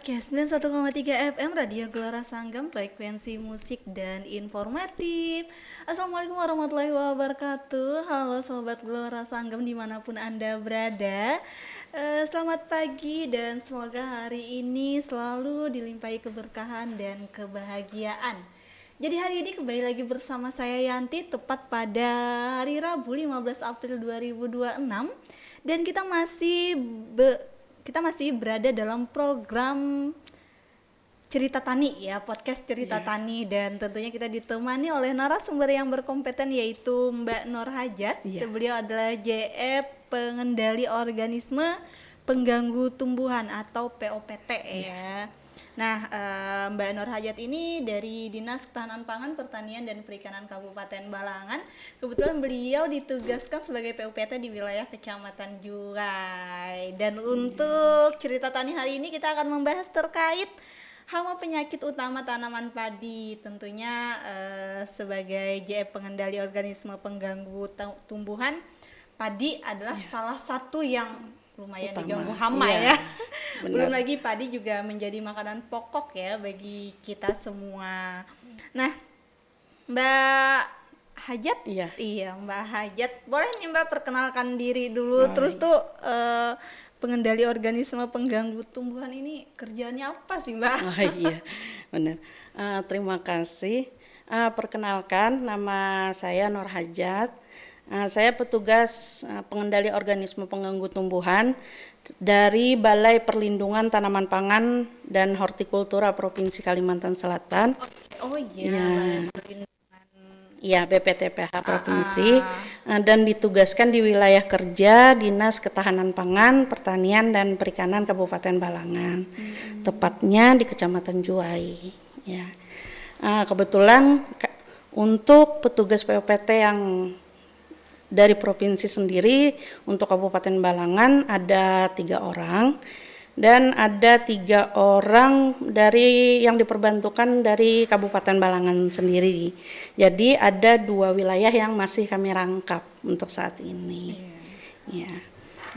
Podcast 91,3 FM Radio Gelora Sanggam, frekuensi musik dan informatif. Assalamualaikum warahmatullahi wabarakatuh. Halo Sobat Gelora Sanggam dimanapun Anda berada. Selamat pagi dan semoga hari ini selalu dilimpahi keberkahan dan kebahagiaan. Jadi hari ini kembali lagi bersama saya Yanti, tepat pada hari Rabu 15 April 2026. Dan kita masih berada dalam program Cerita Tani ya, podcast Cerita Tani, dan tentunya kita ditemani oleh narasumber yang berkompeten yaitu Mbak Nur Hajat. Beliau adalah JF Pengendali Organisme Pengganggu Tumbuhan atau POPT ya. Nah, Mbak Nur Hajat ini dari Dinas Ketahanan Pangan, Pertanian dan Perikanan Kabupaten Balangan. Kebetulan beliau ditugaskan sebagai PUPT di wilayah Kecamatan Juwai. Dan untuk Cerita Tani hari ini kita akan membahas terkait hama penyakit utama tanaman padi. Tentunya sebagai JF Pengendali Organisme Pengganggu Tumbuhan, padi adalah salah satu yang lumayan diganggu hama ya. Belum lagi padi juga menjadi makanan pokok ya bagi kita semua. Nah, Mbak Hajat, Mbak Hajat, boleh nih Mbak perkenalkan diri dulu. Terus tuh pengendali organisme pengganggu tumbuhan ini kerjaannya apa sih Mbak? Benar. Terima kasih. Perkenalkan, nama saya Nur Hajat. Saya petugas pengendali organisme pengganggu tumbuhan dari Balai Perlindungan Tanaman Pangan dan Hortikultura Provinsi Kalimantan Selatan. Balai Perlindungan. Ya, BPTPH Provinsi. Dan ditugaskan di wilayah kerja Dinas Ketahanan Pangan, Pertanian dan Perikanan Kabupaten Balangan. Tepatnya di Kecamatan Juwai. Ya. Kebetulan untuk petugas POPT yang dari provinsi sendiri untuk Kabupaten Balangan ada 3 orang, dan ada 3 orang dari yang diperbantukan dari Kabupaten Balangan sendiri. Jadi ada 2 wilayah yang masih kami rangkap untuk saat ini. Ya.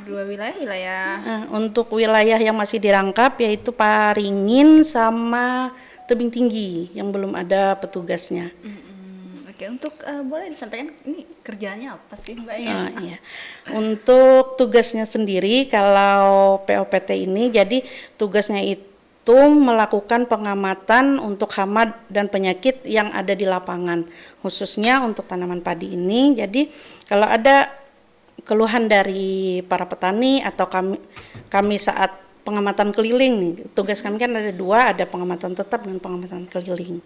2 wilayah. Untuk wilayah yang masih dirangkap yaitu Paringin sama Tebing Tinggi yang belum ada petugasnya. Oke, untuk boleh disampaikan ini kerjanya apa sih Mbak ya? Untuk tugasnya sendiri kalau POPT ini, jadi tugasnya itu melakukan pengamatan untuk hama dan penyakit yang ada di lapangan, khususnya untuk tanaman padi ini. Jadi kalau ada keluhan dari para petani atau kami saat pengamatan keliling nih, tugas kami kan ada 2, ada pengamatan tetap dan pengamatan keliling.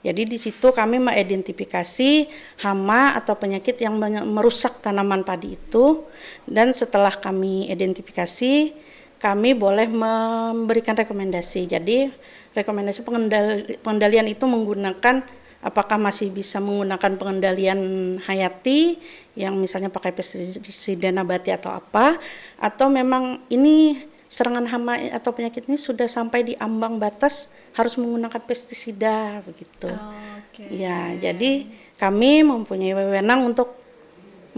Jadi di situ kami mengidentifikasi hama atau penyakit yang merusak tanaman padi itu, dan setelah kami identifikasi, kami boleh memberikan rekomendasi. Jadi rekomendasi pengendalian itu menggunakan apakah masih bisa menggunakan pengendalian hayati yang misalnya pakai pestisida nabati atau apa, atau memang ini serangan hama atau penyakit ini sudah sampai di ambang batas harus menggunakan pestisida begitu. Ya, jadi kami mempunyai wewenang untuk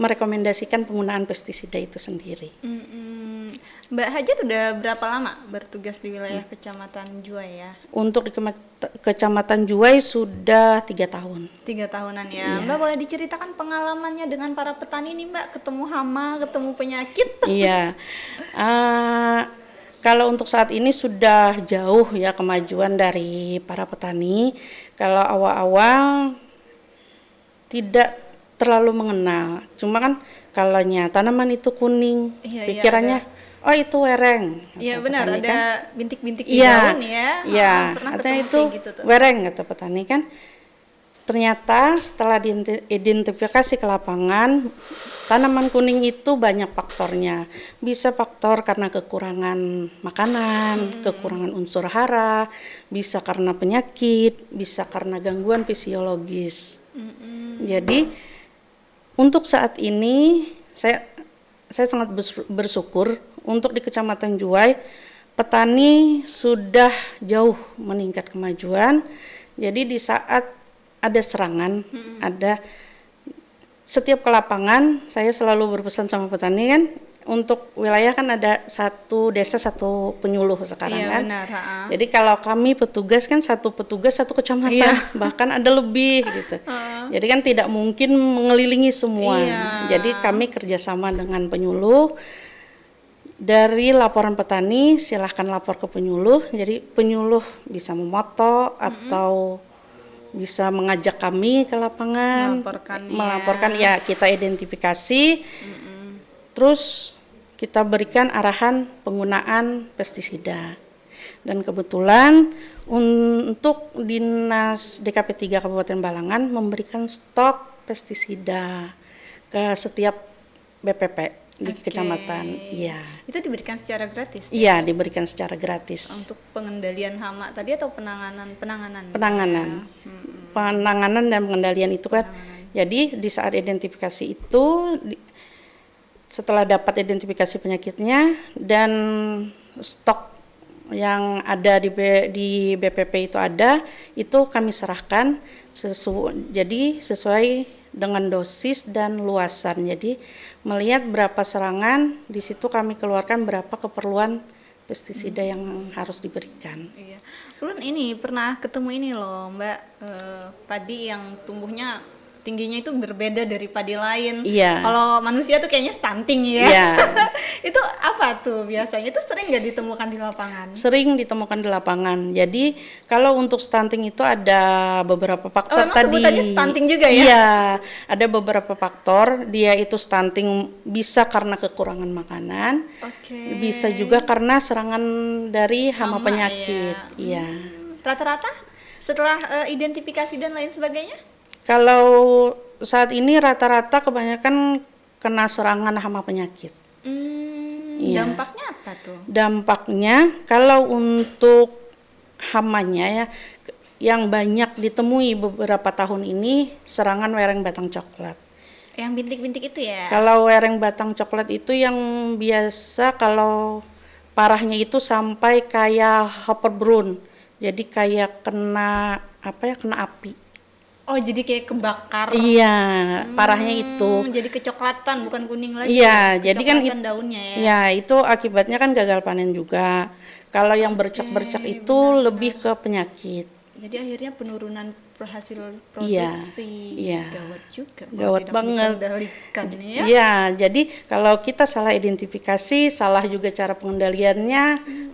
merekomendasikan penggunaan pestisida itu sendiri. Mbak Hajat udah berapa lama bertugas di wilayah Kecamatan Juwai ya? Untuk di Kecamatan Juwai sudah 3 tahun. 3 tahunan ya. Mbak boleh diceritakan pengalamannya dengan para petani nih Mbak, ketemu hama, ketemu penyakit? Kalau untuk saat ini sudah jauh ya kemajuan dari para petani. Kalau awal-awal tidak terlalu mengenal. Cuma kan kalau tanaman itu kuning, pikirannya oh itu wereng. Iya benar, ada bintik-bintik di daun ya. Iya, pernah katanya ketemu itu kayak gitu tuh. wereng kata petani kan. Ternyata setelah diidentifikasi ke lapangan, tanaman kuning itu banyak faktornya. Bisa faktor karena kekurangan makanan, kekurangan unsur hara, bisa karena penyakit, bisa karena gangguan fisiologis. Jadi untuk saat ini saya sangat bersyukur untuk di Kecamatan Juwai petani sudah jauh meningkat kemajuan. Jadi di saat ada serangan, ada setiap ke lapangan saya selalu berpesan sama petani kan, untuk wilayah kan ada satu desa satu penyuluh sekarang Iya, kan. benar, Jadi kalau kami petugas kan satu petugas satu kecamatan, Iya. bahkan ada lebih gitu. Jadi kan tidak mungkin mengelilingi semua. Iya. Jadi kami kerjasama dengan penyuluh. Dari laporan petani silahkan lapor ke penyuluh. Jadi penyuluh bisa memoto atau bisa mengajak kami ke lapangan, melaporkan ya kita identifikasi. Terus kita berikan arahan penggunaan pestisida. Dan kebetulan untuk Dinas DKP 3 Kabupaten Balangan memberikan stok pestisida ke setiap BPP di kecamatan. Iya. Itu diberikan secara gratis? Iya, diberikan secara gratis. Untuk pengendalian hama tadi atau penanganan? Penanganan dan pengendalian itu kan. Jadi di saat identifikasi itu setelah dapat identifikasi penyakitnya dan stok yang ada di BPP itu kami serahkan sesuai dengan dosis dan luasan. Jadi melihat berapa serangan, di situ kami keluarkan berapa keperluan pestisida yang harus diberikan. Iya. Ulun ini pernah ketemu ini loh Mbak, padi yang tumbuhnya tingginya itu berbeda dari padi lain. Iya. Kalau manusia tuh kayaknya stunting ya. Iya. Itu apa tuh biasanya? Itu sering nggak ditemukan di lapangan? Sering ditemukan di lapangan. Jadi kalau untuk stunting itu ada beberapa faktor emang tadi. sebutannya stunting juga ya? Iya, ada beberapa faktor. Dia itu stunting bisa karena kekurangan makanan. Oke. Bisa juga karena serangan dari hama penyakit. Ya. Iya. Rata-rata setelah identifikasi dan lain sebagainya? Kalau saat ini rata-rata kebanyakan kena serangan hama penyakit. Iya. Dampaknya apa tuh? Dampaknya kalau untuk hamanya ya yang banyak ditemui beberapa tahun ini serangan wereng batang coklat. Yang bintik-bintik itu ya? Kalau wereng batang coklat itu yang biasa kalau parahnya itu sampai kayak hopper brown. Jadi kayak kena api. Oh, jadi kayak kebakar. Iya, parahnya itu. Jadi kecoklatan, bukan kuning lagi. Iya, jadi kan daunnya ya. Ya, itu akibatnya kan gagal panen juga. Kalau yang bercak-bercak itu lebih ke penyakit. Jadi akhirnya penurunan hasil Iya, produksi. iya. Gawat juga. kalau Gawat tidak banget. dikendalikan ya. Iya, jadi kalau kita salah identifikasi, salah juga cara pengendaliannya,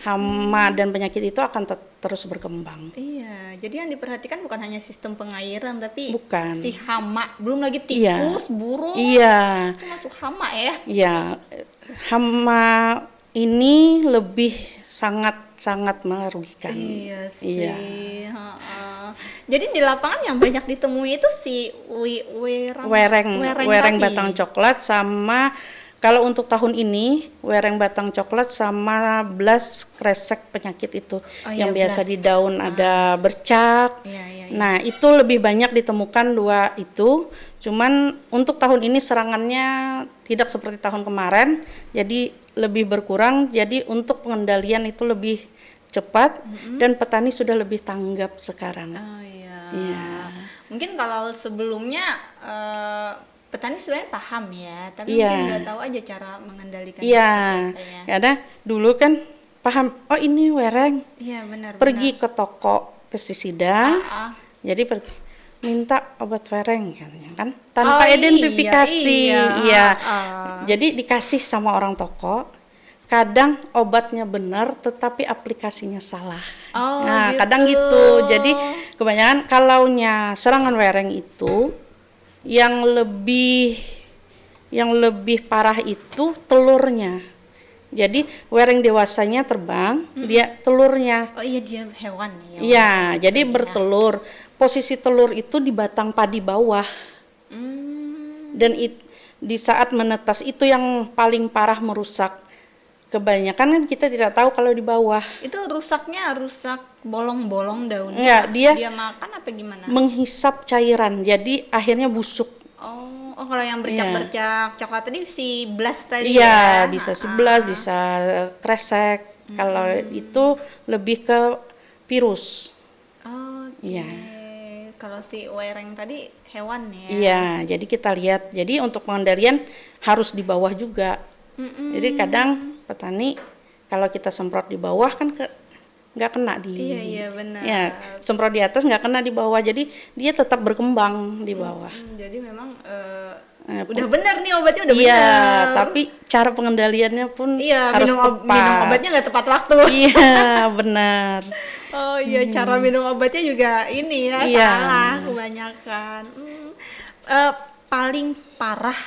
hama dan penyakit itu akan terus berkembang. Iya, jadi yang diperhatikan bukan hanya sistem pengairan, tapi Bukan. si hama, belum lagi Iya. tikus, burung. Iya. Itu masuk hama ya. Ya, hama ini lebih sangat merugikan. Iya sih. Iya. Ha-ha. Jadi di lapangan yang banyak ditemui itu si wereng tadi. batang coklat sama kalau untuk tahun ini wereng batang coklat sama blas kresek penyakit itu yang biasa blast. di daun ada bercak. Iya. Nah, itu lebih banyak ditemukan dua itu. Cuman untuk tahun ini serangannya tidak seperti tahun kemarin, jadi lebih berkurang. Jadi untuk pengendalian itu lebih cepat dan petani sudah lebih tanggap sekarang. Oh iya. Iya. Mungkin kalau sebelumnya petani sebenarnya paham ya, tapi Iya. mungkin nggak tahu aja cara mengendalikan Iya, seperti apa ya. karena dulu kan paham, oh ini wereng, Iya benar. pergi ke toko pestisida, Ah. jadi minta obat wereng kan, tanpa Oh, identifikasi, iya. Jadi dikasih sama orang toko, kadang obatnya benar, tetapi aplikasinya salah. Oh, Nah, gitu. kadang gitu, jadi kebanyakan kalaunya serangan wereng itu yang lebih parah itu telurnya. Jadi wereng dewasanya terbang, dia telurnya. Oh iya, dia hewan ya. Iya, jadi bertelur. Posisi telur itu di batang padi bawah. Dan di saat menetas itu yang paling parah merusak. Kebanyakan kan kita tidak tahu kalau di bawah. Itu rusak bolong-bolong daunnya. Enggak, dia makan apa gimana? menghisap cairan, jadi akhirnya busuk. Oh kalau yang bercak-bercak coklat tadi si blast tadi Iya, ya. bisa 11, bisa kresek. Kalau itu lebih ke virus. Oke. Iya. Kalau si wereng tadi hewan ya. Iya, jadi kita lihat. Jadi untuk pengendalian harus di bawah juga. Jadi kadang petani kalau kita semprot di bawah kan nggak kena di Iya benar. ya, semprot di atas nggak kena di bawah, jadi dia tetap berkembang di bawah. Jadi memang udah benar nih obatnya udah Iya, benar. tapi cara pengendaliannya pun harus tepat. Minum obatnya nggak tepat waktu. Iya, benar. Oh iya, cara minum obatnya juga ini ya Iya. salah kebanyakan. Paling parah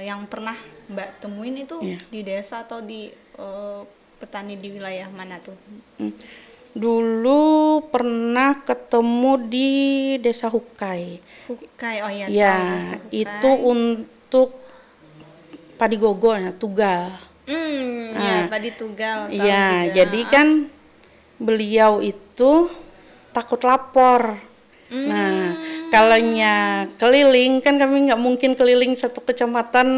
yang pernah Mbak temuin itu di desa atau di petani di wilayah mana tuh? Dulu pernah ketemu di Desa Hukai. Hukai, oh iya. Ya, tahu Desa Hukai. itu untuk padi gogonya, tugal. Ya padi tugal. Tahu Iya, juga. jadi kan beliau itu takut lapor. Nah, kalaunya keliling kan kami nggak mungkin keliling satu kecamatan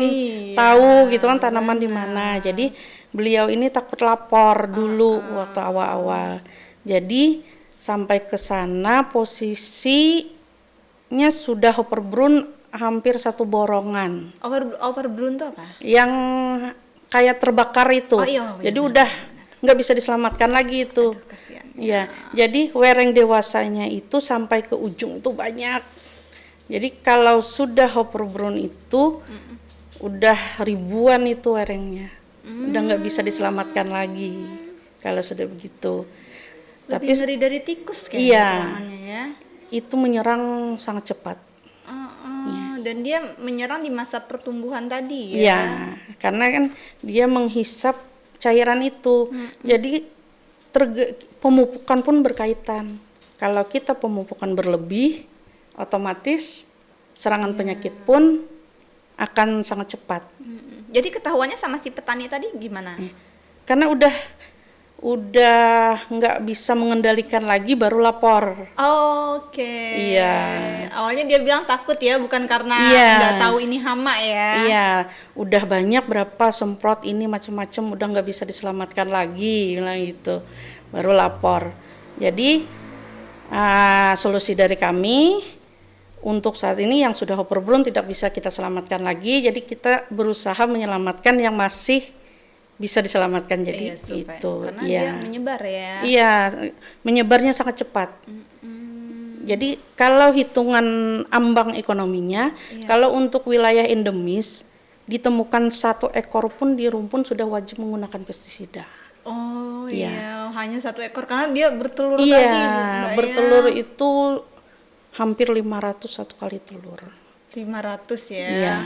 tahu gitu kan tanaman di mana. Jadi beliau ini takut lapor dulu waktu awal-awal. Jadi sampai ke sana posisinya sudah overbrun hampir satu borongan. Overbrun itu apa? Yang kayak terbakar itu. Jadi udah nggak bisa diselamatkan lagi itu. Aduh, kasihan. Ya, jadi wereng dewasanya itu sampai ke ujung itu banyak. Jadi kalau sudah overbrun itu udah ribuan itu werengnya. Udah nggak bisa diselamatkan lagi kalau sudah begitu. Lebih ngeri dari tikus kayaknya iya, serangannya ya. Itu menyerang sangat cepat. Dan dia menyerang di masa pertumbuhan tadi ya. Iya, karena kan dia menghisap cairan itu. Jadi pemupukan pun berkaitan. Kalau kita pemupukan berlebih, otomatis serangan penyakit pun akan sangat cepat. Jadi ketahuannya sama si petani tadi gimana? Karena udah nggak bisa mengendalikan lagi baru lapor. Oke. Iya. Awalnya dia bilang takut ya, bukan karena nggak tahu ini hama ya. Iya, udah banyak berapa semprot ini macam-macam udah nggak bisa diselamatkan lagi, bilang gitu. Baru lapor. Jadi solusi dari kami untuk saat ini yang sudah overbrun tidak bisa kita selamatkan lagi. Jadi kita berusaha menyelamatkan yang masih bisa diselamatkan, jadi itu karena dia menyebar ya. Iya, menyebarnya sangat cepat. Jadi kalau hitungan ambang ekonominya, kalau untuk wilayah endemis ditemukan 1 ekor pun di rumpun sudah wajib menggunakan pestisida. Oh iya, hanya 1 ekor karena dia bertelur tadi. Iya, bertelur itu hampir 500 satu kali telur. 500 ya. Iya.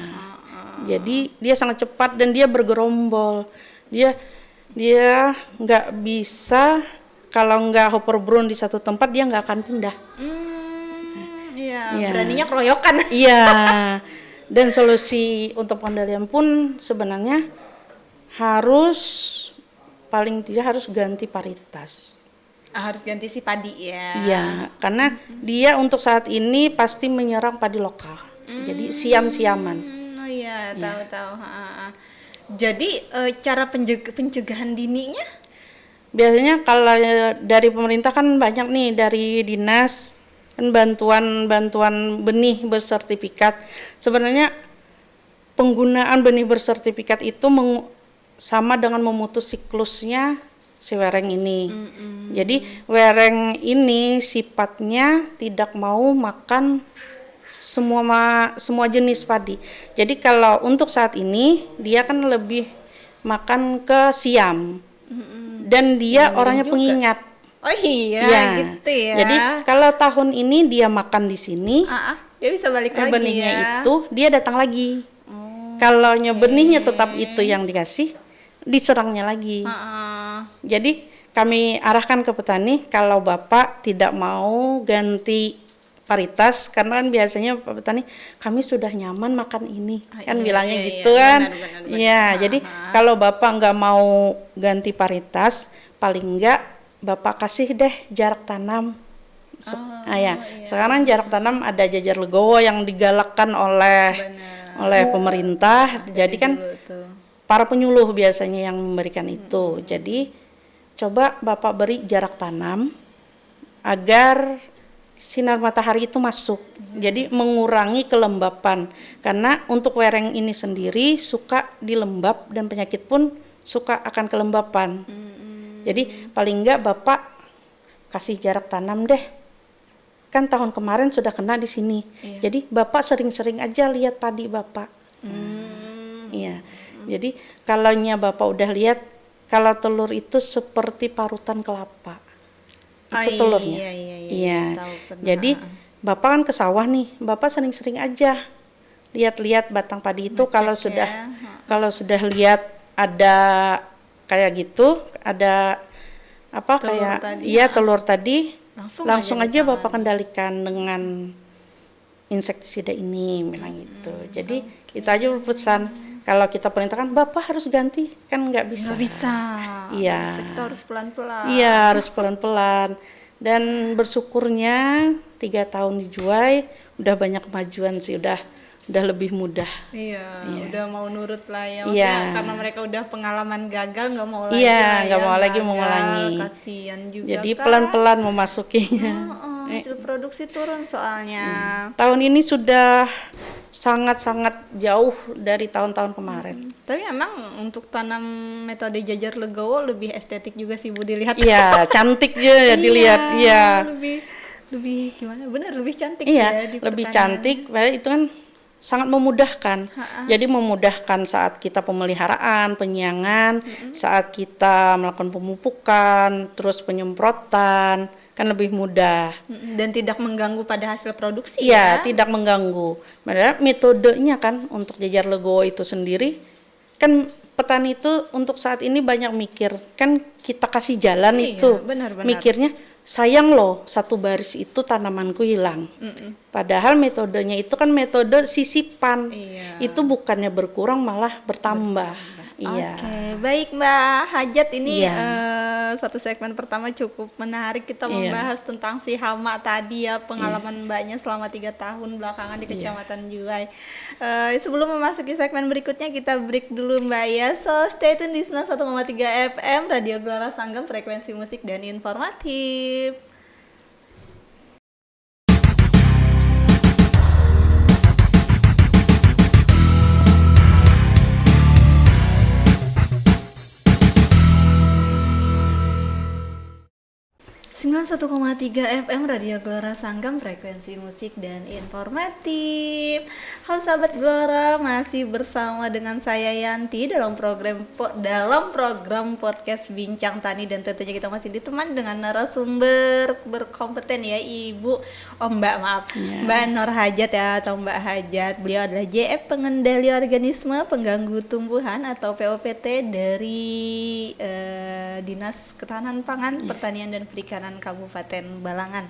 Jadi dia sangat cepat dan dia bergerombol. Dia nggak bisa, kalau nggak overbrun di satu tempat dia nggak akan pindah. Iya, beraninya keroyokan. Iya. Dan solusi untuk pengendalian pun sebenarnya paling tidak harus ganti paritas. Harus ganti si padi ya. Iya, karena dia untuk saat ini pasti menyerang padi lokal. Jadi siam-siaman. Oh iya, tahu-tahu. Jadi cara pencegahan dininya? Biasanya kalau dari pemerintah kan banyak nih, dari dinas kan bantuan benih bersertifikat. Sebenarnya penggunaan benih bersertifikat itu sama dengan memutus siklusnya si wereng ini. Jadi wereng ini sifatnya tidak mau makan semua jenis padi. Jadi kalau untuk saat ini dia kan lebih makan ke siam. Dan dia orangnya juga pengingat. Oh iya, gitu ya. Jadi kalau tahun ini dia makan di sini, dia bisa balik lagi benihnya ya. itu dia datang lagi. Kalau benihnya tetap itu yang dikasih, diserangnya lagi. Jadi kami arahkan ke petani, kalau Bapak tidak mau ganti paritas, karena kan biasanya petani kami sudah nyaman makan ini, kan bilangnya gitu kan. Iya, jadi kalau Bapak nggak mau ganti paritas, paling nggak Bapak kasih deh jarak tanam. Sekarang jarak tanam ada jajar legowo yang digalakkan oleh pemerintah. Jadi kan para penyuluh biasanya yang memberikan itu. Jadi coba Bapak beri jarak tanam agar sinar matahari itu masuk. Jadi mengurangi kelembapan. Karena untuk wereng ini sendiri suka dilembab dan penyakit pun suka akan kelembapan. Jadi paling enggak Bapak kasih jarak tanam deh. Kan tahun kemarin sudah kena di sini. Jadi Bapak sering-sering aja lihat padi Bapak. Iya. Jadi kalaunya Bapak udah lihat kalau telur itu seperti parutan kelapa. Itu telurnya. Iya. Jadi Bapak kan ke sawah nih. Bapak sering-sering aja lihat-lihat batang padi itu. Kalau sudah lihat ada kayak gitu, ada apa telur kayak tadi, telur tadi langsung aja Bapak kendalikan dengan insektisida ini bilang gitu. Jadi itu aja pesan. Kalau kita perintahkan Bapak harus ganti, kan nggak bisa. Nggak bisa. Iya. Kita harus pelan-pelan. Iya, harus pelan-pelan. Dan bersyukurnya 3 tahun dijual udah banyak kemajuan sih, udah lebih mudah. Iya, udah mau nurut lah ya. Maksudnya karena mereka udah pengalaman gagal, nggak mau lagi. Nggak mau lagi mengulangi. Kasian juga. Jadi pelan-pelan memasukinya. Hasil produksi turun soalnya. Tahun ini sudah sangat-sangat jauh dari tahun-tahun kemarin. Tapi emang untuk tanam metode jajar legowo lebih estetik juga sih Bu dilihat. Iya, cantik ya dilihat. Iya. Lebih gimana? Benar lebih cantik ya. Di lebih pertanian. cantik. Itu kan sangat memudahkan. Jadi memudahkan saat kita pemeliharaan, penyiangan, saat kita melakukan pemupukan, terus penyemprotan, kan lebih mudah. Dan tidak mengganggu pada hasil produksi ya. Tidak mengganggu. Padahal metodenya kan untuk jajar legowo itu sendiri, kan petani itu untuk saat ini banyak mikir, kan kita kasih jalan itu. Benar. Mikirnya, sayang loh satu baris itu tanamanku hilang. Padahal metodenya itu kan metode sisipan. Itu bukannya berkurang malah bertambah. Oke, baik Mbak Hajat, ini satu segmen pertama cukup menarik. Kita membahas tentang si hama tadi ya, pengalaman Mbaknya selama 3 tahun belakangan di Kecamatan Juwai. Sebelum memasuki segmen berikutnya, kita break dulu Mbak ya. So stay tune di 91,3 FM Radio Gelora Sanggam, frekuensi musik dan informatif. 91,3 FM Radio Gelora Sanggam, frekuensi musik dan informatif. Halo sahabat Gelora, masih bersama dengan saya Yanti dalam program podcast Bincang Tani, dan tentunya kita masih ditemani dengan narasumber berkompeten ya, Mbak Nur Hajat ya, atau Mbak Hajat. Beliau adalah JF Pengendali Organisme Pengganggu Tumbuhan atau POPT dari Dinas Ketahanan Pangan, Pertanian dan Perikanan Kabupaten Balangan.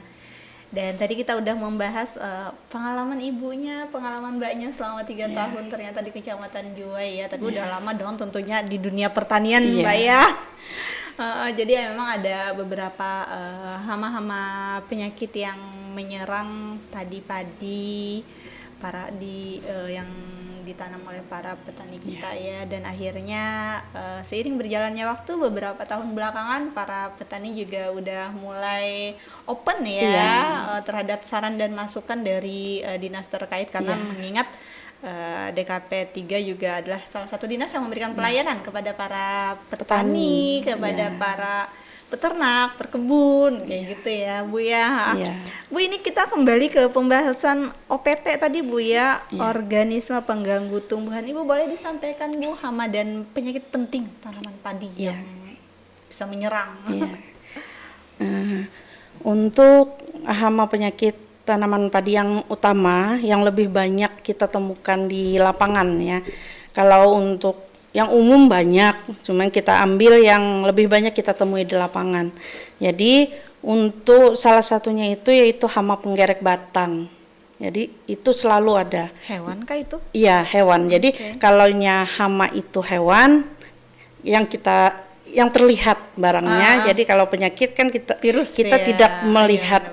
Dan tadi kita udah membahas pengalaman ibunya, pengalaman mbaknya selama 3 tahun ternyata di Kecamatan Juwai ya. Tapi udah lama dong tentunya di dunia pertanian Mbak ya. Jadi memang ada beberapa hama-hama penyakit yang menyerang padi yang ditanam oleh para petani kita ya. Dan akhirnya seiring berjalannya waktu beberapa tahun belakangan, para petani juga udah mulai open ya terhadap saran dan masukan dari dinas terkait, karena mengingat DKP 3 juga adalah salah satu dinas yang memberikan pelayanan kepada para petani, kepada para peternak, perkebun, kayak gitu ya Bu ya. Bu, ini kita kembali ke pembahasan OPT tadi Bu ya, organisme pengganggu tumbuhan. Ibu boleh disampaikan Bu, hama dan penyakit penting tanaman padi yang bisa menyerang. Untuk hama penyakit tanaman padi yang utama, yang lebih banyak kita temukan di lapangan ya. Kalau untuk yang umum banyak, cuman kita ambil yang lebih banyak kita temui di lapangan. Jadi untuk salah satunya itu yaitu hama penggerek batang. Jadi itu selalu ada. Hewan kah itu? Iya, hewan. Jadi kalaunya hama itu hewan yang terlihat barangnya. Jadi kalau penyakit kan kita tidak melihat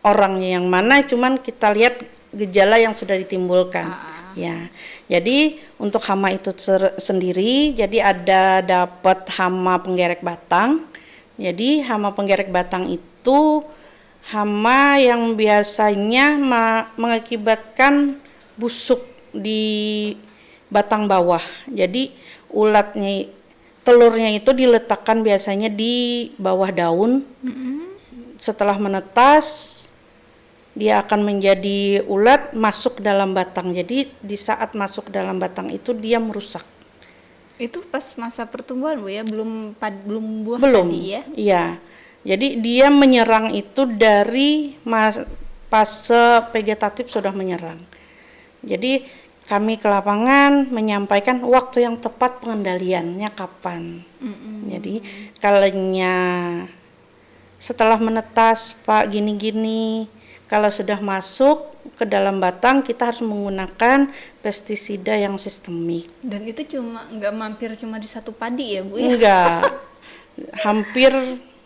orangnya yang mana, cuman kita lihat gejala yang sudah ditimbulkan. Ya, jadi untuk hama itu sendiri, jadi ada dapat hama penggerek batang. Jadi hama penggerek batang itu hama yang biasanya mengakibatkan busuk di batang bawah. Jadi telurnya itu diletakkan biasanya di bawah daun. Setelah menetas, dia akan menjadi ulat masuk dalam batang. Jadi di saat masuk dalam batang itu dia merusak. Itu pas masa pertumbuhan Bu ya, belum buah Belum. tadi ya? Iya. Jadi dia menyerang itu dari fase vegetatif sudah menyerang. Jadi kami ke lapangan menyampaikan waktu yang tepat pengendaliannya kapan. Jadi kalanya setelah menetas, Pak, gini-gini. Kalau sudah masuk ke dalam batang, kita harus menggunakan pestisida yang sistemik. Dan itu nggak mampir cuma di satu padi ya Bu ya? Enggak, hampir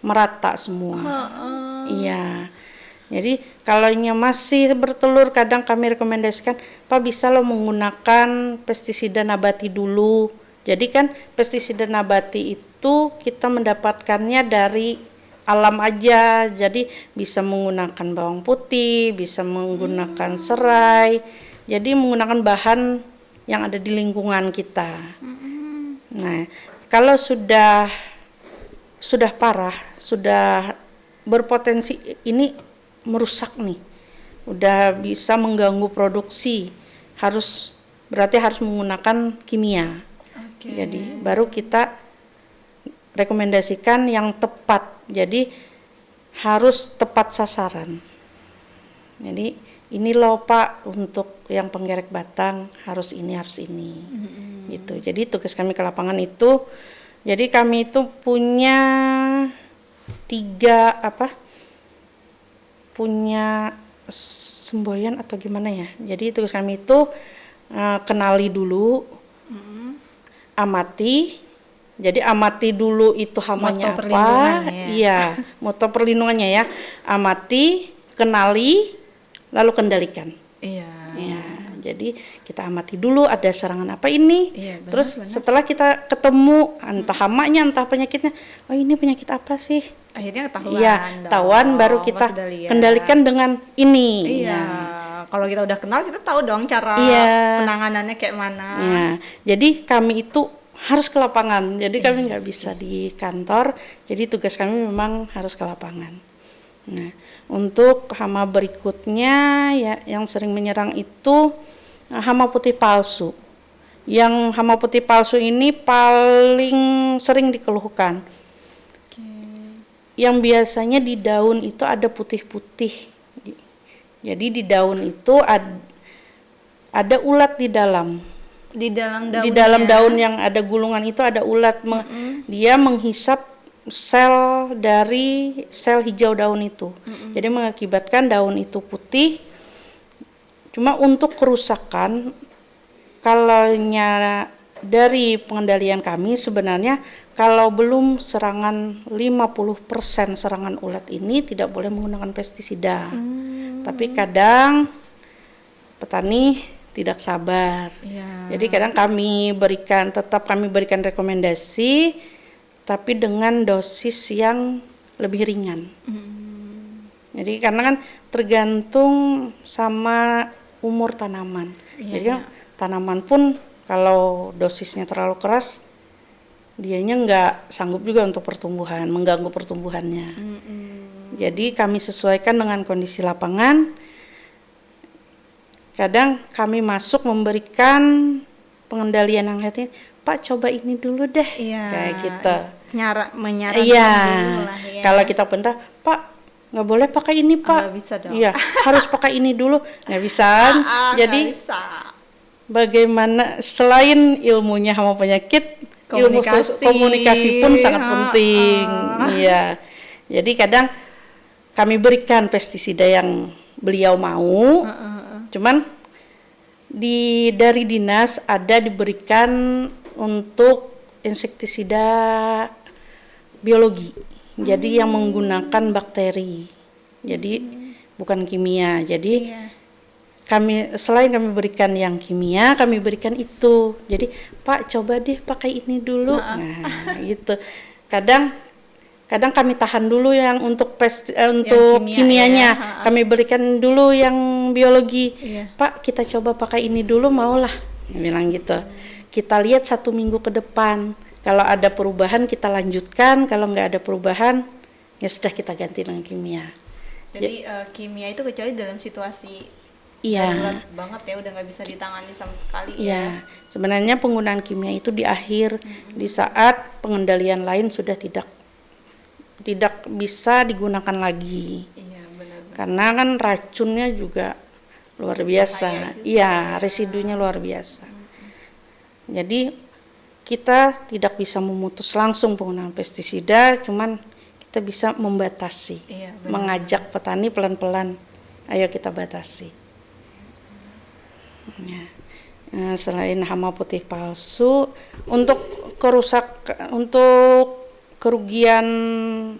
merata semua. Iya. Jadi kalau masih bertelur, kadang kami rekomendasikan, Pak, bisa lo menggunakan pestisida nabati dulu. Jadi kan pestisida nabati itu kita mendapatkannya dari alam aja. Jadi bisa menggunakan bawang putih, bisa menggunakan serai. Jadi menggunakan bahan yang ada di lingkungan kita. Nah, kalau sudah parah, sudah berpotensi ini merusak nih, udah bisa mengganggu produksi, berarti harus menggunakan kimia. Jadi baru kita rekomendasikan yang tepat, jadi harus tepat sasaran. Jadi ini loh Pak, untuk yang penggerek batang harus ini gitu. Jadi tugas kami ke lapangan itu, jadi kami itu punya punya semboyan atau gimana ya. Jadi tugas kami itu kenali dulu, amati. Jadi amati dulu itu hamanya apa. Iya, moto perlindungannya ya. Amati, kenali, lalu kendalikan. Iya. Ya, jadi kita amati dulu ada serangan apa ini. Iya, benar, terus setelah kita ketemu entah hamanya entah penyakitnya, oh ini penyakit apa sih? Akhirnya ketahuan. Iya, ketahuan baru kita kendalikan dengan ini. Iya. Kalau kita udah kenal, kita tahu dong cara penanganannya kayak mana. Iya. Jadi kami itu harus ke lapangan. Jadi kami nggak bisa di kantor. Jadi tugas kami memang harus ke lapangan. Nah, untuk hama berikutnya ya yang sering menyerang itu hama putih palsu. Yang hama putih palsu ini paling sering dikeluhkan. Yang biasanya di daun itu ada putih-putih. Jadi di daun itu ada ulat di dalam. Di dalam daun yang ada gulungan itu ada ulat. Dia menghisap sel dari sel hijau daun itu. Jadi mengakibatkan daun itu putih. Cuma untuk kerusakan, kalau dari pengendalian kami sebenarnya kalau belum serangan 50% serangan ulat ini tidak boleh menggunakan pestisida. Tapi kadang petani tidak sabar. Jadi kadang kami berikan rekomendasi tapi dengan dosis yang lebih ringan. Jadi karena kan tergantung sama umur tanaman. Jadi tanaman pun kalau dosisnya terlalu keras, dianya nggak sanggup juga untuk pertumbuhan, mengganggu pertumbuhannya. Jadi kami sesuaikan dengan kondisi lapangan. Kadang kami masuk memberikan pengendalian yang hati, Pak coba ini dulu deh, kayak gitu. Menyarankan dulu lah ya. Kalau kita bentar, Pak nggak boleh pakai ini Pak. Nggak bisa dong. Iya, harus pakai ini dulu, nggak bisa. Jadi bisa. Bagaimana selain ilmunya hama penyakit, ilmu komunikasi pun sangat penting. Iya. Jadi kadang kami berikan pestisida yang beliau mau. Cuman dari dinas ada diberikan untuk insektisida biologi. Jadi yang menggunakan bakteri. Jadi bukan kimia. Jadi selain kami berikan yang kimia, kami berikan itu. Jadi Pak coba deh pakai ini dulu. Nah gitu. Kadang kadang kami tahan dulu yang untuk untuk kimianya, kami berikan dulu yang biologi. Pak, kita coba pakai ini dulu, maulah, bilang gitu. Kita lihat 1 minggu ke depan, kalau ada perubahan kita lanjutkan, kalau nggak ada perubahan ya sudah kita ganti dengan kimia. Jadi kimia itu kecuali dalam situasi darurat banget ya, udah nggak bisa ditangani sama sekali. Iya, sebenarnya penggunaan kimia itu di akhir, di saat pengendalian lain sudah tidak bisa digunakan lagi. Iya, benar. Karena kan racunnya juga luar biasa. Iya, residunya luar biasa. Jadi kita tidak bisa memutus langsung penggunaan pestisida, cuman kita bisa membatasi, mengajak petani pelan-pelan, ayo kita batasi. Ya. Selain hama putih palsu, untuk kerugian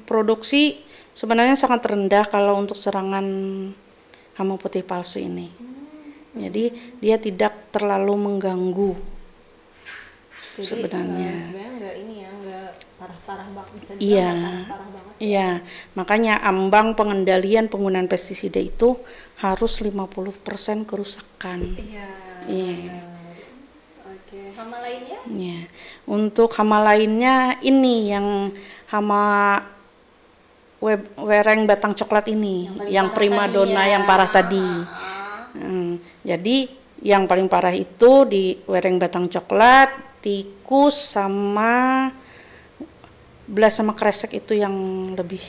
produksi sebenarnya sangat rendah kalau untuk serangan hama putih palsu ini. Jadi dia tidak terlalu mengganggu. Jadi sebenarnya nggak parah-parah banget, bisa parah-parah banget. Iya, makanya ambang pengendalian penggunaan pestisida itu harus 50% kerusakan. Iya. Oke, hama lainnya? Iya. Untuk hama lainnya ini yang hama wereng batang coklat ini, yang primadona yang parah tadi. Jadi yang paling parah itu di wereng batang coklat, tikus sama belas sama kresek itu yang lebih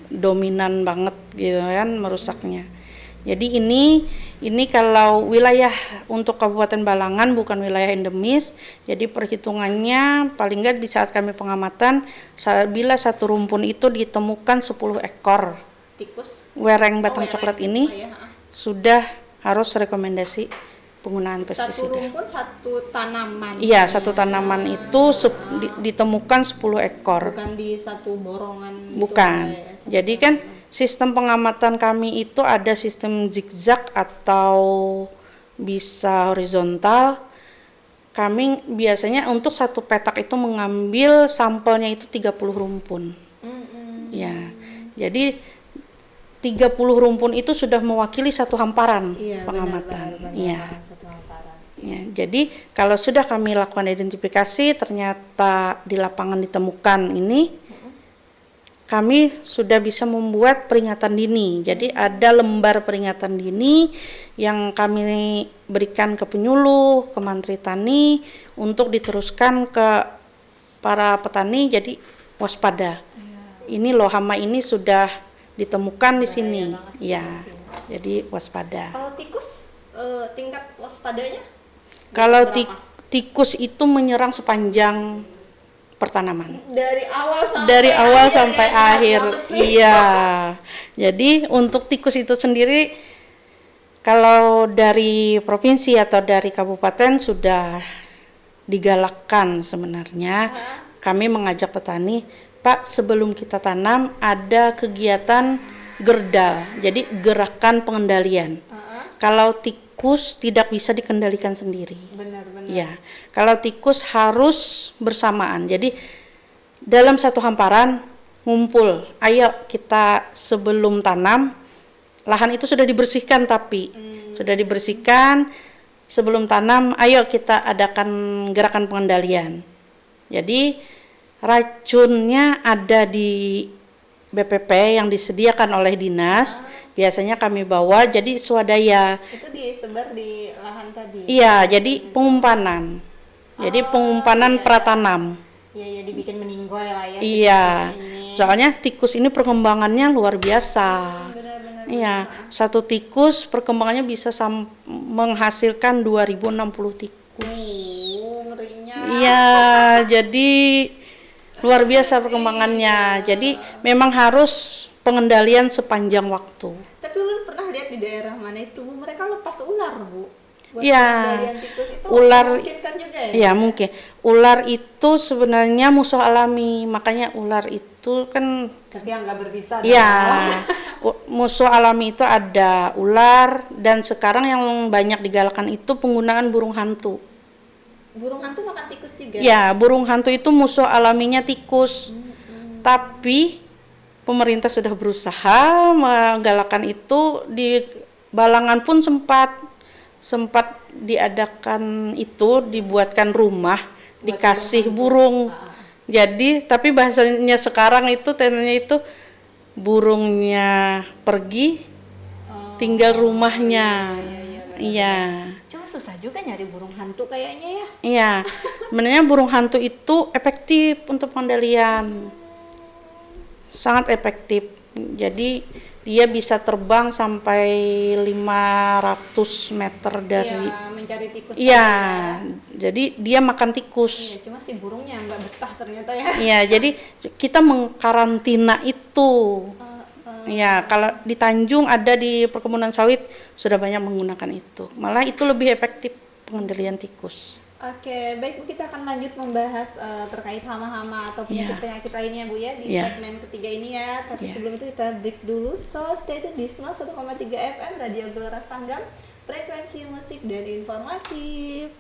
dominan banget gitu kan merusaknya. Jadi ini kalau wilayah untuk Kabupaten Balangan bukan wilayah endemis, jadi perhitungannya paling nggak di saat kami pengamatan, bila satu rumpun itu ditemukan 10 ekor tikus wereng batang coklat ini, sudah harus rekomendasi penggunaan pestisida. Satu rumpun, satu tanaman. Iya, satu tanaman itu ditemukan 10 ekor. Bukan di satu borongan. Bukan. Jadi kan sistem pengamatan kami itu ada sistem zigzag atau bisa horizontal. Kami biasanya untuk satu petak itu mengambil sampelnya itu 30 rumpun. Ya. Jadi 30 rumpun itu sudah mewakili satu hamparan pengamatan. Iya. Ya, jadi kalau sudah kami lakukan identifikasi ternyata di lapangan ditemukan ini, kami sudah bisa membuat peringatan dini. Jadi ada lembar peringatan dini yang kami berikan ke penyuluh, ke Mantri Tani untuk diteruskan ke para petani. Jadi waspada. Ini loh hama ini sudah ditemukan di sini. Ya. Jadi waspada. Kalau tikus tingkat waspadanya? Kalau tikus itu menyerang sepanjang pertanaman. Dari awal sampai akhir. Iya. Jadi untuk tikus itu sendiri kalau dari provinsi atau dari kabupaten sudah digalakkan sebenarnya. Kami mengajak petani, Pak, sebelum kita tanam ada kegiatan gerdal. Jadi gerakan pengendalian. Kalau tikus tidak bisa dikendalikan sendiri. Benar. Ya, kalau tikus harus bersamaan. Jadi dalam satu hamparan ngumpul. Ayo kita sebelum tanam, lahan itu sudah dibersihkan tapi sudah dibersihkan sebelum tanam. Ayo kita adakan gerakan pengendalian. Jadi racunnya ada di BPP yang disediakan oleh dinas. Biasanya kami bawa jadi swadaya. Itu disebar di lahan tadi? Iya, jadi pengumpanan. Jadi pengumpanan pratanam. Iya, dibikin meninggoy lah ya. Iya, soalnya tikus ini perkembangannya luar biasa. Benar. Iya, satu tikus perkembangannya bisa menghasilkan 2060 tikus. Ngerinya. Iya, jadi luar biasa perkembangannya. Jadi memang harus pengendalian sepanjang waktu. Tapi ulun pernah lihat di daerah mana itu, mereka lepas ular, Bu. Buat Iya. pengendalian tikus itu Ular memungkinkan juga ya? Iya, mungkin. Ular itu sebenarnya musuh alami, makanya ular itu kan tapi yang nggak berbisa. Iya. Musuh alami itu ada ular dan sekarang yang banyak digalakkan itu penggunaan burung hantu. Burung hantu makan tikus juga? Ya, burung hantu itu musuh alaminya tikus. Tapi pemerintah sudah berusaha menggalakkan itu, di Balangan pun sempat diadakan itu, dibuatkan rumah, dikasih burung. Jadi tapi bahasanya sekarang itu tentunya itu burungnya pergi, tinggal rumahnya. Iya. Cuma susah juga nyari burung hantu kayaknya ya. Iya. Sebenarnya burung hantu itu efektif untuk pengendalian. Sangat efektif. Jadi dia bisa terbang sampai 500 meter dari. Iya, mencari tikus. Iya. Jadi dia makan tikus. Iya, cuma si burungnya nggak betah ternyata ya. Iya, jadi kita mengkarantina itu. Ya, kalau di Tanjung ada di perkebunan sawit sudah banyak menggunakan itu. Malah itu lebih efektif pengendalian tikus. Oke, baik Bu, kita akan lanjut membahas terkait hama-hama atau penyakit-penyakit lainnya Bu ya di segmen ketiga ini ya. Tapi sebelum itu kita break dulu. So, stay tune di 101,3 FM Radio Gelora Sanggam, frekuensi musik dan informatif.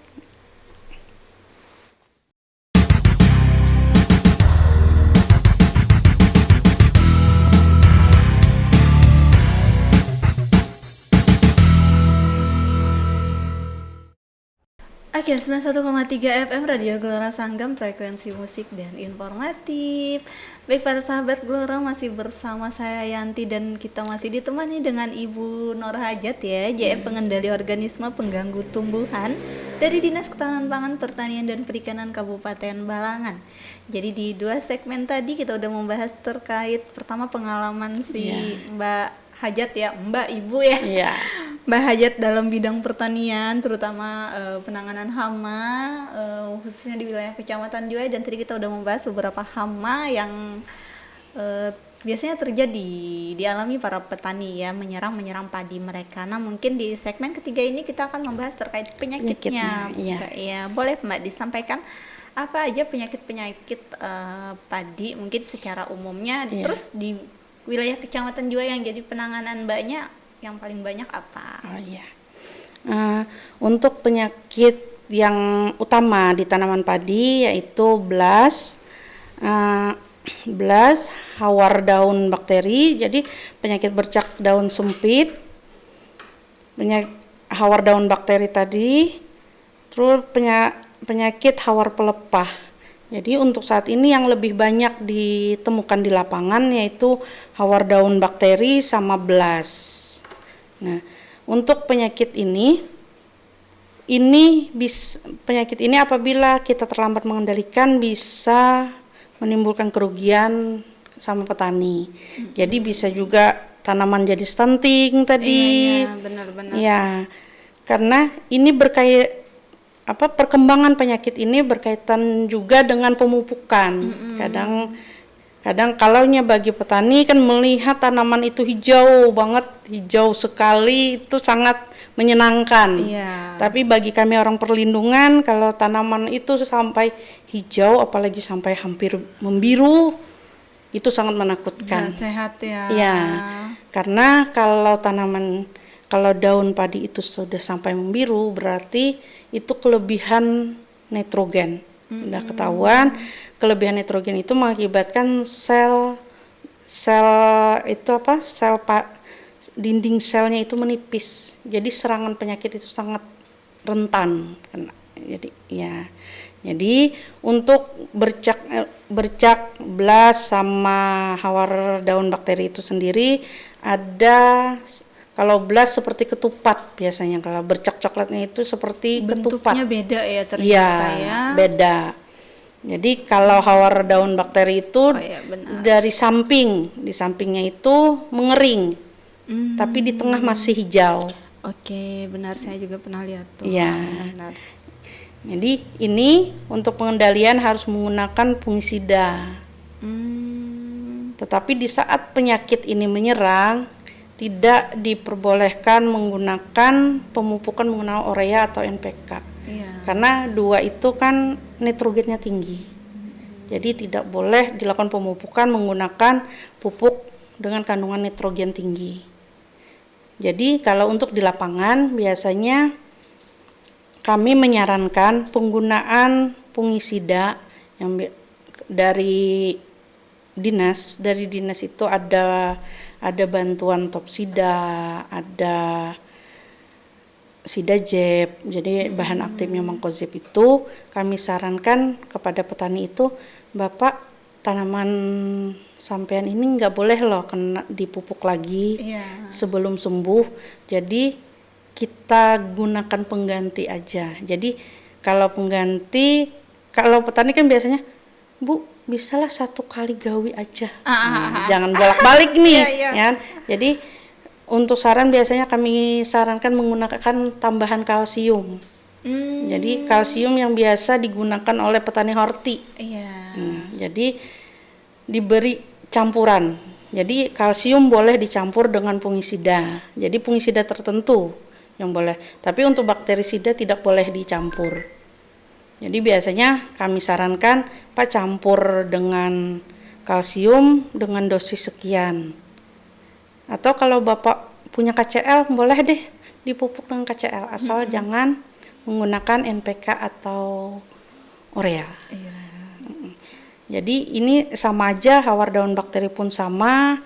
Oke, 91,3 FM Radio Gelora Sanggam, frekuensi musik dan informatif. Baik para sahabat Gelora, masih bersama saya Yanti dan kita masih ditemani dengan Ibu Nur Hajat ya, JM Pengendali Organisme Pengganggu Tumbuhan dari Dinas Ketahanan Pangan, Pertanian dan Perikanan Kabupaten Balangan. Jadi di 2 segmen tadi kita udah membahas terkait pertama pengalaman si Mbak Hajat ya, Mbak Ibu ya. Iya. Mbak Hajat dalam bidang pertanian, terutama penanganan hama, khususnya di wilayah Kecamatan Juai, dan tadi kita udah membahas beberapa hama yang biasanya terjadi dialami para petani ya, menyerang padi mereka. Nah, mungkin di segmen ketiga ini kita akan membahas terkait penyakitnya. Ya, boleh Mbak disampaikan apa aja penyakit-penyakit padi mungkin secara umumnya, terus di wilayah Kecamatan Juai yang jadi penanganan Mbaknya yang paling banyak apa? Oh iya. Untuk penyakit yang utama di tanaman padi yaitu blas, hawar daun bakteri. Jadi penyakit bercak daun sempit, hawar daun bakteri tadi, terus penyakit hawar pelepah. Jadi untuk saat ini yang lebih banyak ditemukan di lapangan yaitu hawar daun bakteri sama blas. Nah, untuk penyakit ini apabila kita terlambat mengendalikan bisa menimbulkan kerugian sama petani. Jadi bisa juga tanaman jadi stunting tadi. Iya, benar-benar. Ya, karena ini perkembangan penyakit ini berkaitan juga dengan pemupukan. Kadang kalaunya bagi petani kan melihat tanaman itu hijau banget, hijau sekali, itu sangat menyenangkan. Iya. Tapi bagi kami orang perlindungan, kalau tanaman itu sampai hijau apalagi sampai hampir membiru, itu sangat menakutkan. Nggak sehat ya. Iya. Karena kalau daun padi itu sudah sampai membiru, berarti itu kelebihan nitrogen. Udah ketahuan, kelebihan nitrogen itu mengakibatkan dinding selnya itu menipis. Jadi serangan penyakit itu sangat rentan. Jadi untuk bercak blas sama hawar daun bakteri itu sendiri ada. Kalau blas seperti ketupat biasanya, kalau bercak coklatnya itu seperti ketupat. Bentuknya beda ya ternyata ya. Beda. Jadi kalau hawar daun bakteri itu dari di sampingnya itu mengering, tapi di tengah masih hijau. Oke, benar, saya juga pernah lihat tuh. Iya. Jadi ini untuk pengendalian harus menggunakan fungisida. Tetapi di saat penyakit ini menyerang, tidak diperbolehkan menggunakan pemupukan menggunakan urea atau NPK. Iya. Karena 2 itu kan nitrogennya tinggi. Jadi tidak boleh dilakukan pemupukan menggunakan pupuk dengan kandungan nitrogen tinggi. Jadi kalau untuk di lapangan biasanya kami menyarankan penggunaan fungisida yang dari dinas. Dari dinas itu ada bantuan Topsida, ada Sidajep. Jadi bahan aktifnya Mancozeb itu kami sarankan kepada petani itu, Bapak, tanaman sampean ini nggak boleh loh kena dipupuk lagi sebelum sembuh. Jadi kita gunakan pengganti aja. Jadi kalau pengganti, kalau petani kan biasanya, Bu, bisalah 1 kali gawi aja. Jangan bolak-balik nih, ya. Jadi untuk saran biasanya kami sarankan menggunakan tambahan kalsium. Jadi kalsium yang biasa digunakan oleh petani horti. Jadi diberi campuran. Jadi kalsium boleh dicampur dengan fungisida. Jadi fungisida tertentu yang boleh. Tapi untuk bakterisida tidak boleh dicampur. Jadi biasanya kami sarankan, Pak, campur dengan kalsium dengan dosis sekian. Atau kalau Bapak punya KCL, boleh deh dipupuk dengan KCL, asal jangan menggunakan NPK atau urea. Jadi ini sama aja, hawar daun bakteri pun sama.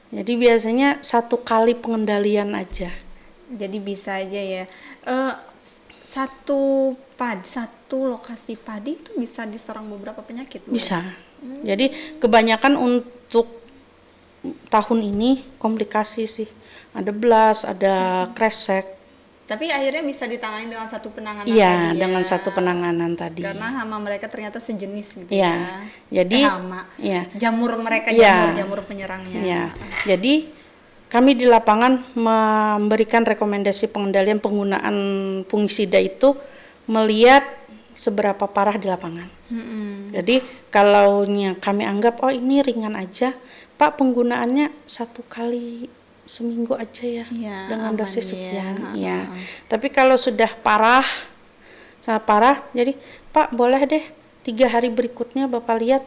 Jadi biasanya 1 kali pengendalian aja. Jadi bisa aja ya. Satu lokasi padi itu bisa diserang beberapa penyakit, Bu? Bisa. Jadi kebanyakan untuk tahun ini komplikasi sih. Ada belas, ada kresek. Tapi akhirnya bisa ditangani dengan satu penanganan tadi ya? Iya, dengan satu penanganan tadi. Karena hama mereka ternyata sejenis gitu ya. Jadi hama. Jamur mereka jamur penyerangnya. Ya. Jadi kami di lapangan memberikan rekomendasi pengendalian penggunaan fungisida itu melihat seberapa parah di lapangan. Jadi kalau kami anggap ini ringan aja, Pak, penggunaannya 1 kali seminggu aja ya, dengan dosis sekian. Tapi kalau sudah sangat parah, jadi Pak, boleh deh 3 hari berikutnya Bapak lihat,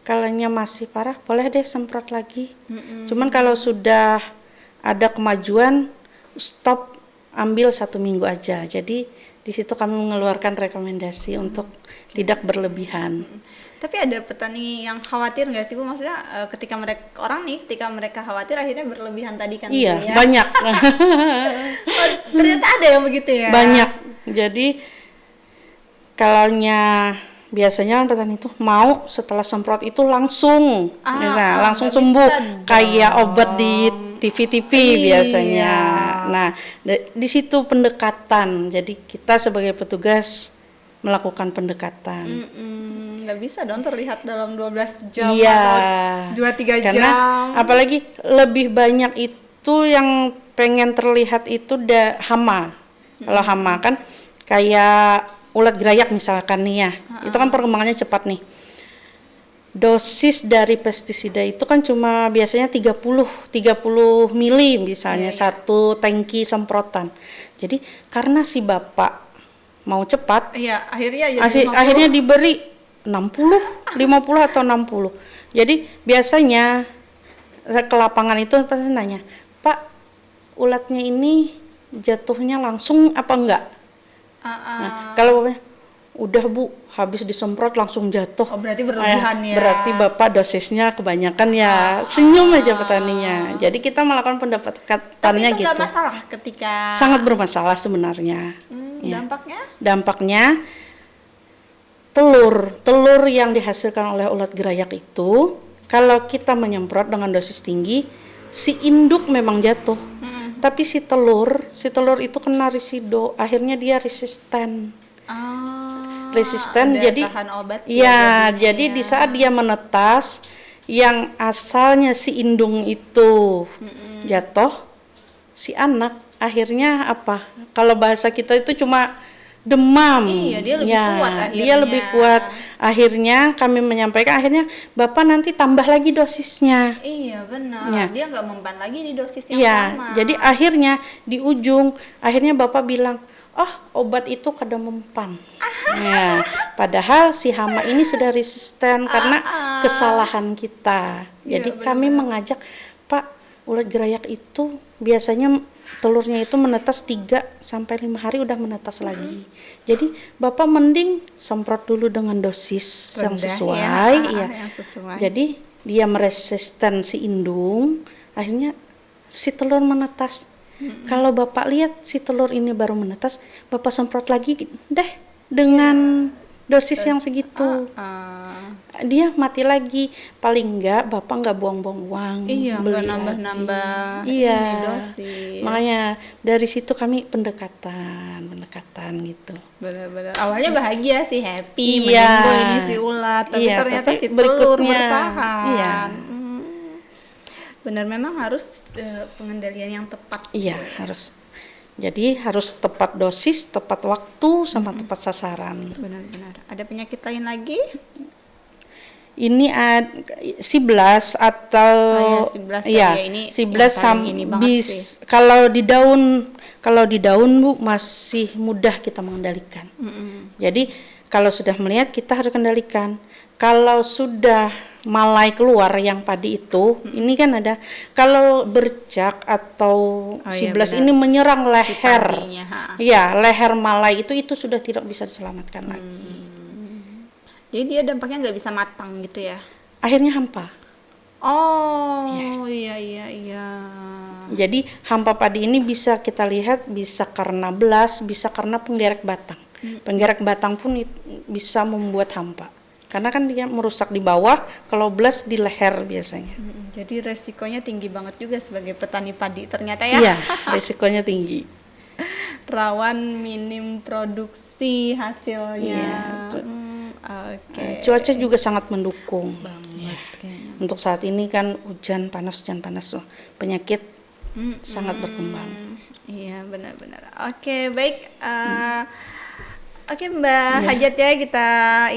kalau masih parah boleh deh semprot lagi. Cuman kalau sudah ada kemajuan, stop, ambil 1 minggu aja. Jadi di situ kami mengeluarkan rekomendasi untuk tidak berlebihan. Tapi ada petani yang khawatir nggak sih, Bu? Maksudnya ketika mereka khawatir akhirnya berlebihan tadi kan? Iya, banyak. Ternyata ada yang begitu ya? Banyak. Jadi kalau biasanya petani itu mau setelah semprot itu langsung, langsung sembuh, kayak obat di TV-TV biasanya. Nah, di situ pendekatan. Jadi kita sebagai petugas melakukan pendekatan. Nggak bisa dong terlihat dalam 12 jam atau 2-3 jam. Karena apalagi lebih banyak itu yang pengen terlihat itu hama. Kalau hama kan kayak ulat gerayak misalkan nih ya, itu kan perkembangannya cepat nih. Dosis dari pestisida itu kan cuma biasanya 30 mili misalnya, 1 tangki semprotan. Jadi karena si Bapak mau cepat, akhirnya diberi 50 atau 60. Jadi biasanya ke lapangan itu pasti nanya, Pak, ulatnya ini jatuhnya langsung apa enggak? Nah, kalau Bapaknya, udah Bu, habis disemprot langsung jatuh. Berarti berlebihan ya. Berarti Bapak dosisnya kebanyakan ya. Senyum aja petaninya. Jadi kita melakukan pendekatannya gitu. Tapi itu nggak masalah ketika. Sangat bermasalah sebenarnya. Dampaknya telur yang dihasilkan oleh ulat gerayak itu, kalau kita menyemprot dengan dosis tinggi, si induk memang jatuh. Tapi si telur itu kena resido, akhirnya dia resisten. Jadi tahan obat. Jadi di saat dia menetas, yang asalnya si indung itu jatuh, si anak akhirnya apa? Kalau bahasa kita itu cuma demam. Dia lebih kuat akhirnya. Dia lebih kuat. Akhirnya kami menyampaikan, akhirnya Bapak nanti tambah lagi dosisnya. Iya benar. Dia nggak mempan lagi di dosis yang sama. Jadi akhirnya di ujung, akhirnya Bapak bilang, obat itu kada mempan. Padahal si hama ini sudah resisten karena kesalahan kita. Jadi kami mengajak, Pak, ulat gerayak itu biasanya telurnya itu menetas 3-5 hari udah menetas lagi. Jadi Bapak mending semprot dulu dengan dosis yang sesuai. Yang sesuai. Jadi dia meresisten si indung, akhirnya si telur menetas. Kalau Bapak lihat si telur ini baru menetas, Bapak semprot lagi deh dengan dosis yang segitu. Dia mati lagi. Paling enggak Bapak enggak buang-buang uang. Iya, beli enggak nambah-nambah iya. ini dosis. Makanya dari situ kami pendekatan gitu. Benar-benar. Awalnya bahagia sih, happy, Iya. menimbul ini si ulat, tapi ternyata tapi si telur berikutnya, bertahan. Iya. Benar, memang harus pengendalian yang tepat. Iya, harus. Jadi harus tepat dosis, tepat waktu, sama tepat sasaran. Benar-benar. Ada penyakit lain lagi? Ini siblas atau siblas ya, ini siblas ini banget sih. kalau di daun Bu masih mudah kita mengendalikan. Jadi kalau sudah melihat kita harus kendalikan. Kalau sudah malai keluar yang padi itu, ini kan ada, kalau bercak atau siblas ini menyerang leher. Iya, leher malai itu sudah tidak bisa diselamatkan lagi. Jadi dia dampaknya nggak bisa matang gitu ya? Akhirnya hampa. Oh, iya. Jadi hampa padi ini bisa kita lihat bisa karena belas, bisa karena penggerek batang. Penggerek batang pun bisa membuat hampa. Karena kan dia merusak di bawah, kalau belas di leher biasanya. Jadi resikonya tinggi banget juga sebagai petani padi ternyata ya? Iya, resikonya tinggi. Rawan minim produksi hasilnya. Iya, Oke. Cuaca juga sangat mendukung Banget kayaknya. Untuk saat ini kan hujan panas penyakit sangat berkembang. Iya, benar-benar. Oke, baik. Oke, Mbak Hajat ya, kita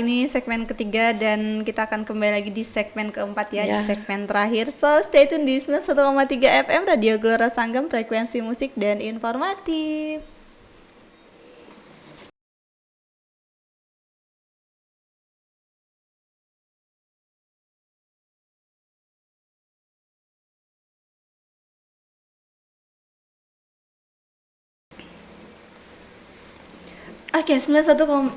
ini segmen ketiga dan kita akan kembali lagi di segmen keempat ya, di segmen terakhir. So, stay tune di 91,3 FM Radio Gelora Sanggam, frekuensi musik dan informatif. Oke, 91,3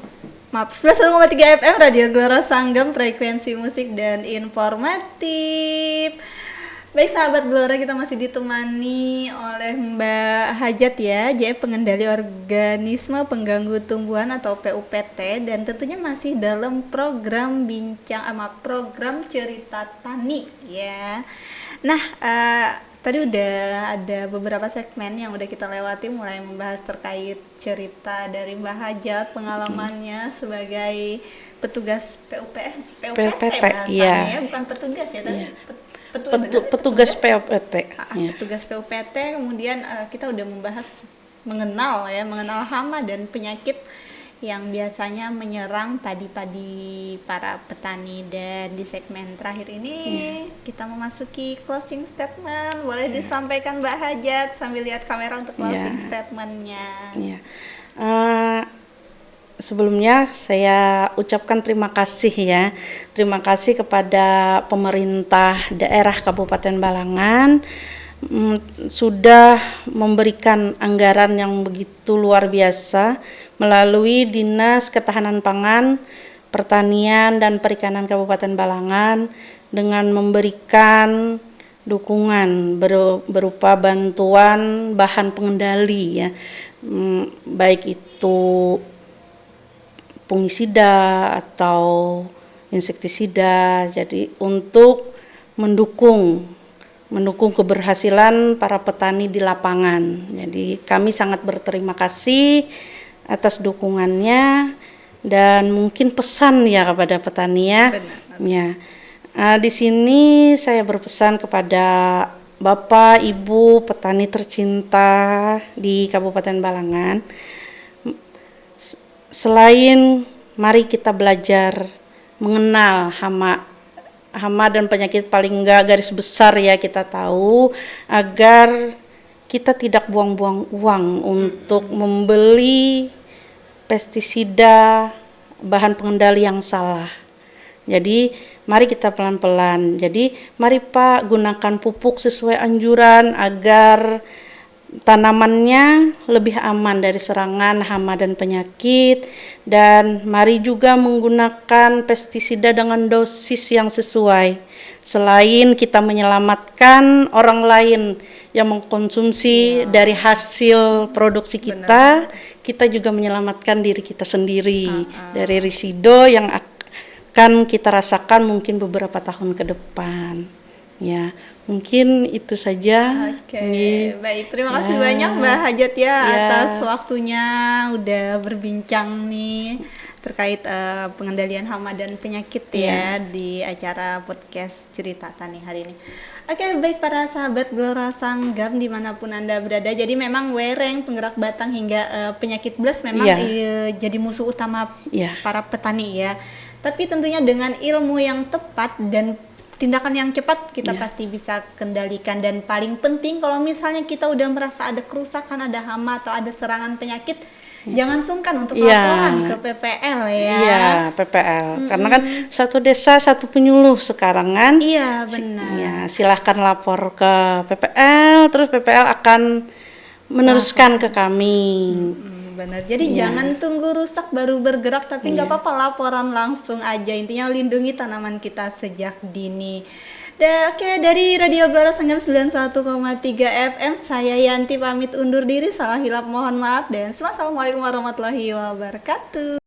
FM Radio Gelora Sanggam, frekuensi musik dan informatif. Baik sahabat Gelora, kita masih ditemani oleh Mbak Hajat ya, jadi pengendali organisme pengganggu tumbuhan atau PUPT, dan tentunya masih dalam program program Cerita Tani ya. Nah, tadi udah ada beberapa segmen yang udah kita lewati, mulai membahas terkait cerita dari Mbak Hajat, pengalamannya sebagai petugas PUPT bahasanya ya, bukan petugas ya, tapi petugas PUPT. Petugas PUPT. Kemudian kita udah membahas mengenal hama dan penyakit yang biasanya menyerang padi-padi para petani, dan di segmen terakhir ini kita memasuki closing statement. Boleh disampaikan Mbak Hajat sambil lihat kamera untuk closing statementnya. Sebelumnya saya ucapkan terima kasih ya. Terima kasih kepada pemerintah daerah Kabupaten Balangan sudah memberikan anggaran yang begitu luar biasa melalui Dinas Ketahanan Pangan, Pertanian dan Perikanan Kabupaten Balangan dengan memberikan dukungan berupa bantuan bahan pengendali ya, baik itu fungisida atau insektisida. Jadi untuk mendukung keberhasilan para petani di lapangan. Jadi kami sangat berterima kasih atas dukungannya, dan mungkin pesan ya kepada petani ya. Ya. Di sini saya berpesan kepada Bapak, Ibu petani tercinta di Kabupaten Balangan. Selain mari kita belajar mengenal hama dan penyakit, paling enggak garis besar ya kita tahu, agar kita tidak buang-buang uang untuk membeli pestisida, bahan pengendali yang salah. Jadi mari kita pelan-pelan. Jadi mari Pak gunakan pupuk sesuai anjuran agar tanamannya lebih aman dari serangan hama dan penyakit, dan mari juga menggunakan pestisida dengan dosis yang sesuai. Selain kita menyelamatkan orang lain yang mengkonsumsi dari hasil produksi kita, kita juga menyelamatkan diri kita sendiri dari residu yang akan kita rasakan mungkin beberapa tahun ke depan. Ya, mungkin itu saja. Oke, baik. Terima kasih banyak Mbak Hajat ya atas waktunya udah berbincang nih terkait pengendalian hama dan penyakit ya di acara podcast Cerita Tani hari ini. Oke, baik para sahabat Gelora Sanggam dimanapun Anda berada. Jadi memang wereng, penggerak batang hingga penyakit blast memang jadi musuh utama para petani ya. Tapi tentunya dengan ilmu yang tepat dan tindakan yang cepat kita pasti bisa kendalikan. Dan paling penting kalau misalnya kita udah merasa ada kerusakan, ada hama atau ada serangan penyakit, jangan sungkan untuk laporan ke PPL ya. Iya, PPL. Karena kan satu desa satu penyuluh sekarang kan. Iya, benar. Silahkan lapor ke PPL, terus PPL akan meneruskan ke kami. Benar. Jadi jangan tunggu rusak baru bergerak, tapi nggak apa-apa laporan langsung aja. Intinya lindungi tanaman kita sejak dini. Oke, dari Radio Gelora Sanggam 91,3 FM, saya Yanti pamit undur diri. Salah hilap mohon maaf dan assalamualaikum warahmatullahi wabarakatuh.